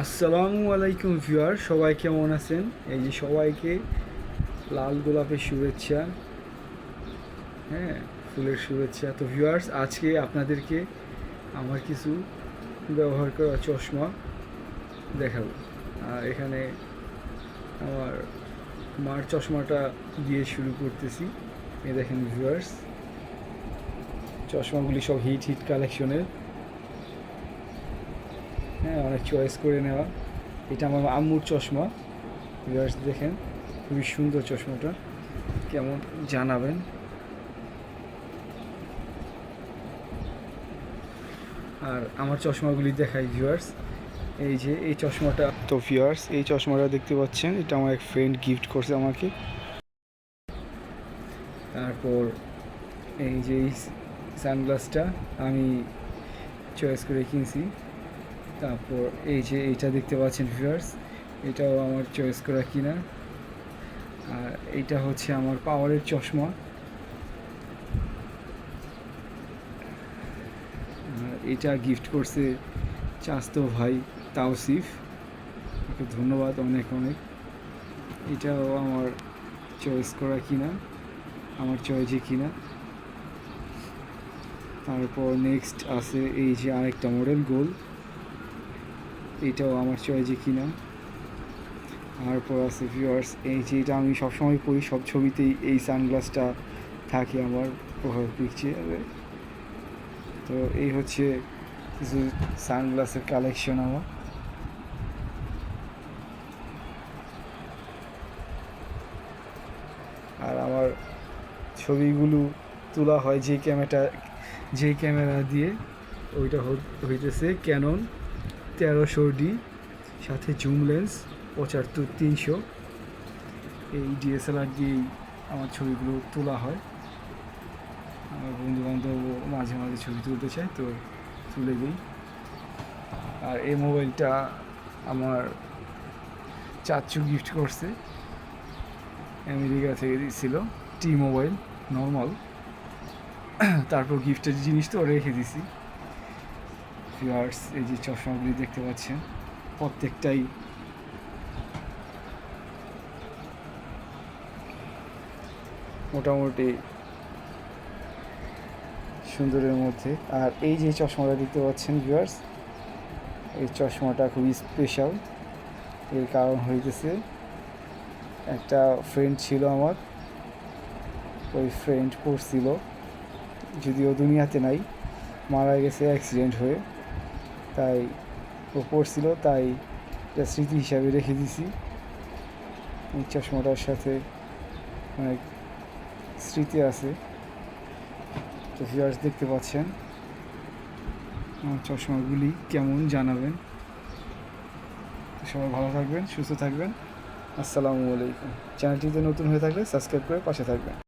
আসসালামু আলাইকুম ভিউয়ার, সবাই কেমন আছেন? এই যে সবাইকে লাল গোলাপের শুভেচ্ছা। হ্যাঁ, ফুলের শুভেচ্ছা। তো ভিউয়ার্স, আজকে আপনাদেরকে আমার কিছু ব্যবহার করা চশমা দেখাবো। আর এখানে আমার মার চশমাটা দিয়ে শুরু করতেছি। এই দেখেন ভিউয়ার্স, চশমাগুলি সব হিট হিট কালেকশনের। হ্যাঁ, অনেক চয়েস করে নেওয়া। এটা আমার আম্মুর চশমা। ভিউয়ার্স দেখেন, খুবই সুন্দর চশমাটা, কেমন জানাবেন। আর আমার চশমাগুলি দেখাই ভিউয়ার্স। এই যে এই চশমাটা, তো ভিউয়ার্স এই চশমাটা দেখতে পাচ্ছেন, এটা আমার এক ফ্রেন্ড গিফট করছে আমাকে। তারপর এই যে এই সানগ্লাসটা আমি চয়েস করে কিনছি। তারপর এই যে এইটা দেখতে পাচ্ছেন ভিউয়ার্স, এটাও আমার চয়েস করা কিনা। আর এইটা হচ্ছে আমার পাওয়ারের চশমা। এটা গিফট করছে চাস্তো ভাই তাওসিফ, ওকে ধন্যবাদ অনেক অনেক। এটাও আমার চয়েস করা কিনা, আমার চয়েসে কিনা। তারপর নেক্সট আছে এই যে আরেকটা মডেল গোল, এটাও আমার চয়েসে কিনা। তারপর আছে ভিউয়ার্স এই যে এটা আমি সবসময় পরি, সব ছবিতেই এই সানগ্লাসটা থাকে আমার প্রোফাইল পিকচারে। তো এই হচ্ছে কিছু সানগ্লাসের কালেকশন আমার। আর আমার ছবিগুলো তোলা হয় যেই ক্যামেরা দিয়ে, ওইটা হইতেছে ক্যানন 1300D, সাথে জুম লেন্স 75-300। এই ডিএসএলআর দিয়েই আমার ছবিগুলো তোলা হয়। আমার বন্ধুবান্ধব মাঝে মাঝে ছবি তুলতে চায়, তো তুলে দিই। আর এই মোবাইলটা আমার চাচু গিফট করছে, আমেরিকা থেকে দিচ্ছিল, টি মোবাইল নর্মাল। তারপর গিফটের জিনিস তো রেখে দিছি। ভিউয়ার্স এই যে চশমাগুলি দেখতে পাচ্ছেন, প্রত্যেকটাই মোটামুটি সুন্দরের মধ্যে। আর এই যে চশমাটা দেখতে পাচ্ছেন ভিউয়ার্স, এই চশমাটা খুবই স্পেশাল। এর কারণ হইতেছে একটা ফ্রেন্ড ছিল আমার, ওই ফ্রেন্ড পড়ছিল, যদিও দুনিয়াতে নাই, মারা গেছে অ্যাক্সিডেন্ট হয়ে। তাই ও পড়ছিল, তাই এটা স্মৃতি হিসাবে রেখে দিছি। এই চশমাটার সাথে অনেক স্মৃতি আছে। তো ভিউয়ার্স দেখতে পাচ্ছেন আমার চশমাগুলি কেমন জানাবেন। সবাই ভালো থাকবেন, সুস্থ থাকবেন। আসসালামু আলাইকুম। চ্যানেলটিতে নতুন হয়ে থাকলে সাবস্ক্রাইব করে পাশে থাকবেন।